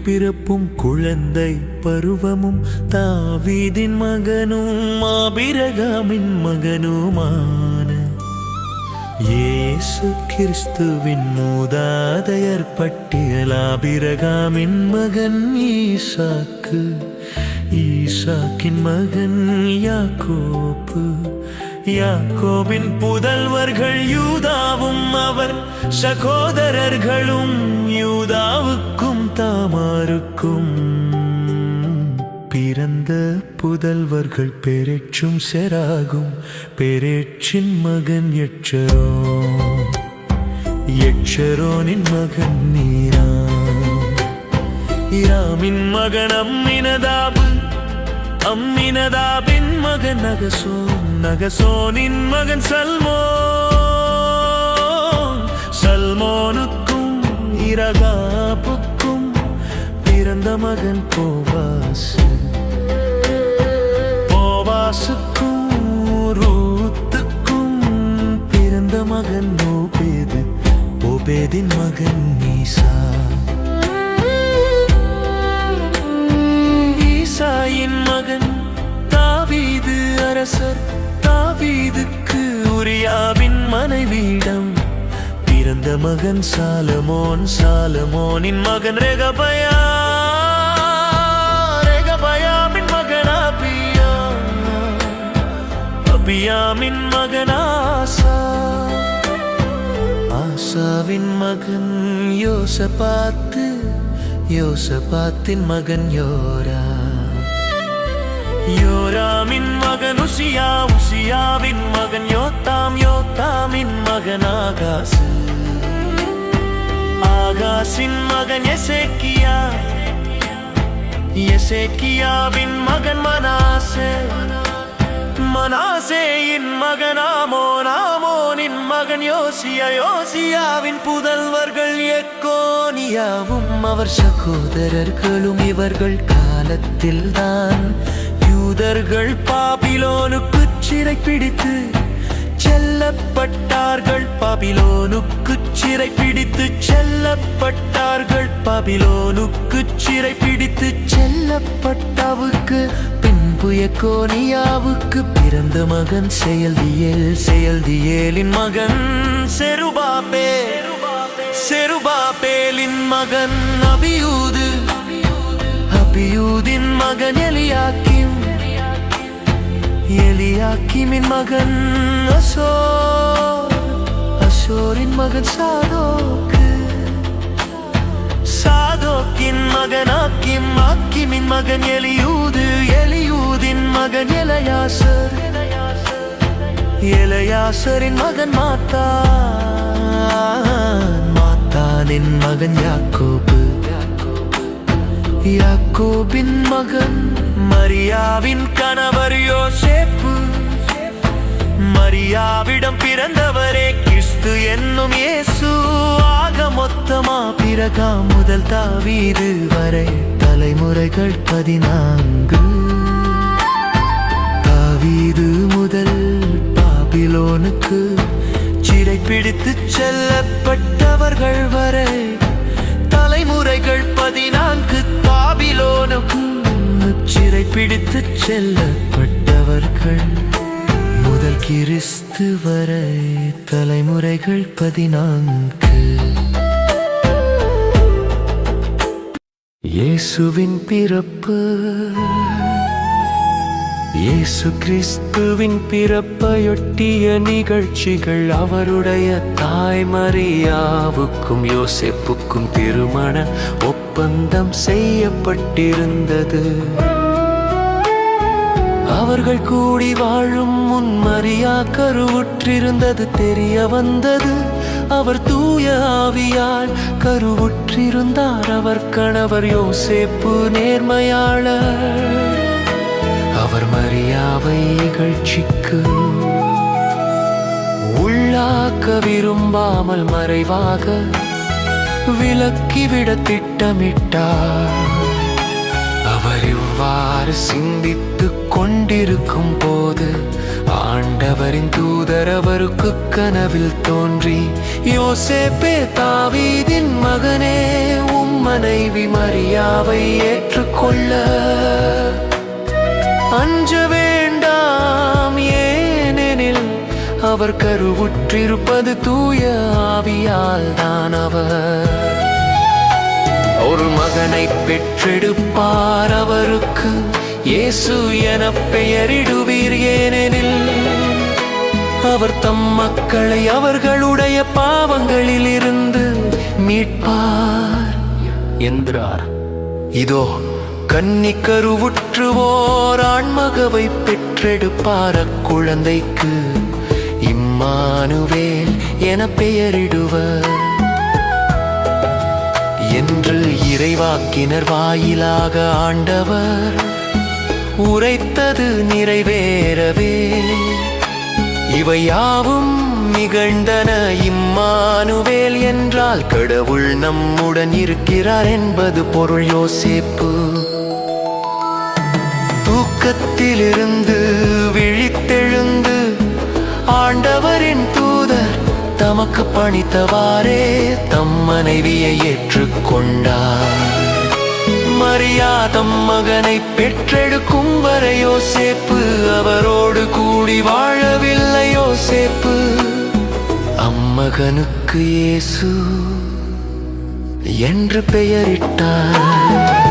பிறப்பும் குழந்தை பருவமும் தாவீதின் மகனும் ஆபிரகாமின் மகனுமான இயேசு கிறிஸ்துவின் மூதாதையர் பட்டியல் ஆபிரகாமின் மகன் ஈசாக்கு, ஈசாக்கின் மகன் யாக்கோபு, யாக்கோபின் புதல்வர்கள் யூதாவும் அவர் சகோதரர்களும் யூதாவுக்கும் தாமாருக்கும் பிறந்த புதல்வர்கள் பெரேச்சும் செராகும். பெரேச்சின் மகன் எட்சரோன், எட்சரோனின் மகன் ஈராம், ஈராமின் மகன் அம்மினதாபு, அம்மினதாபின் மகன் நகசோன், நகசோனின் மகன் சல்மோன், சல்மோனுக்கும் இரகாபுக்கும் பிறந்த மகன் போவாசு, போவாசுக்கும் ரூத்துக்கும் பிறந்த மகன் ஓபேது, ஓபேதின் மகன் ஈசா, ஈசாயின் மகன் தாவீது அரசர், தாவீதுக்கு உரியாவின் மனைவியிடம் பிறந்த மகன் சாலமோன், சாலமோனின் மகன் ரெகபயா, ரெகபயாமின் மகன் அபியா, அபியாமின் மகன் ஆசா, ஆசாவின் மகன் யோசபாத்து, யோசபாத்தின் மகன் யோராம், யோராமின் மகன் உசியா, உசியாவின் மகன் யோத்தாம், யோத்தாமின் மகன் ஆகாசு, ஆகாசின் மகன் எசேக்கியா, எசேக்கியாவின் மகன் மனாசே, மனாசேயின் மகன் ஆமோன், ஆமோனின் மகன் யோசியா, யோசியாவின் புதல்வர்கள் எக்கோனியாவும் அவர் சகோதரர்களும். இவர்கள் காலத்தில்தான் யூதர்கள் பாபிலோனுக்கு சிறை பிடித்து செல்லப்பட்டார்கள், பாபிலோனுக்கு சிறை பிடித்து செல்லப்பட்டார்கள், பாபிலோனுக்கு சிறை பிடித்து செல்லப்பட்டவுக்கு பின்பு எக்கோனியாவுக்கு பிறந்த மகன் செயல்தியேல், செயல்தியேலின் மகன் செருபாபேல், செருபாபேலின் மகன் அபியூது, அபியூதின் மகன் எலியாக்கிம், எலியாக்கிமின் மகன் அசோர், அசோரின் மகன் சாதோக்கு, சாதோக்கின் மகன் ஆக்கிம், ஆக்கிமின் மகன் எலியூது, எலியூதின் மகன் எலயாசர், எலயாசரின் மகன் மாத்தான், மாத்தானின் மகன் யாக்கோபு, யாக்கோபின் மகன் மரியாவின் கணவர் யோசேப்பு, மரியாவிடம் பிறந்தவரே கிறிஸ்து என்னும் இயேசு. ஆக மொத்தமா பிறகாம் முதல் தாவீது வரை தலைமுறைகள் 14. தாவீது முதல் பாபிலோனுக்கு சிறை பிடித்து செல்லப்பட்டவர்கள் வரை தலைமுறைகள் 14. பாபிலோனுக்கு சிறை பிடித்து செல்லப்பட்டவர்கள் முதல் கிறிஸ்து வரை தலைமுறைகள் 14. இயேசுவின் பிறப்பு. இயேசு கிறிஸ்துவின் பிறப்பையொட்டிய நிகழ்ச்சிகள் அவருடைய தாய் மரியாவுக்கும் யோசேப்புக்கும் திருமண ஒப்பந்தம் செய்யப்பட்டிருந்தது. அவர்கள் கூடி வாழும் முன் மரியா கருவுற்றிருந்தது தெரிய வந்தது. அவர் தூய ஆவியால் கருவுற்றிருந்தார். அவர் கணவர் யோசேப்பு நேர்மையாளர். அவர் மரியாவை இகழ்ச்சிக்கு உள்ளாக்க விரும்பாமல் மறைவாக விலக்கிவிட திட்டமிட்டார். அவர் இவ்வாறு சிந்தித்துக் கொண்டிருக்கும் போது ஆண்டவரின் தூதர் அவருக்கு கனவில் தோன்றி, யோசேப்பே, தாவீதின் மகனே, உம் மனைவி மரியாவை ஏற்றுக்கொள்ள அஞ்ச வேண்டாம், ஏனெனில் அவர் கருவுற்றிருப்பது தூய ஆவியால் தான். அவர் ஒரு மகனை பெற்றெடுப்பார், அவருக்கு இயேசு என பெயரிடுவீர், ஏனெனில் அவர் தம் மக்களை அவர்களுடைய பாவங்களில் இருந்து மீட்பார் என்றார். இதோ கன்னி கருவுற்றுவோர் ஆண்மகவை பெற்றெடுப்பார், அக்குழந்தைக்கு இம்மானுவேல் என பெயரிடுவர் என்று இறைவாக்கினர் வாயிலாக ஆண்டவர் உரைத்தது நிறைவேறவே இவையாவும் நிகழ்ந்தன. இம்மானுவேல் என்றால் கடவுள் நம்முடன் இருக்கிறார் என்பது பொருள். யோசேப்பு தூக்கத்திலிருந்து விழித்தெழுந்து ஆண்டவரின் தூதர் தமக்கு பணித்தவாறே தம் மனைவியை ஏற்றுக்கொண்டார். மரியா தம் மகனை பெற்றெடுக்கும் வரை யோசேப்பு அவரோடு கூடி வாழவில்லை. யோசேப்பு அம்மகனுக்கு இயேசு என்று பெயரிட்டார்.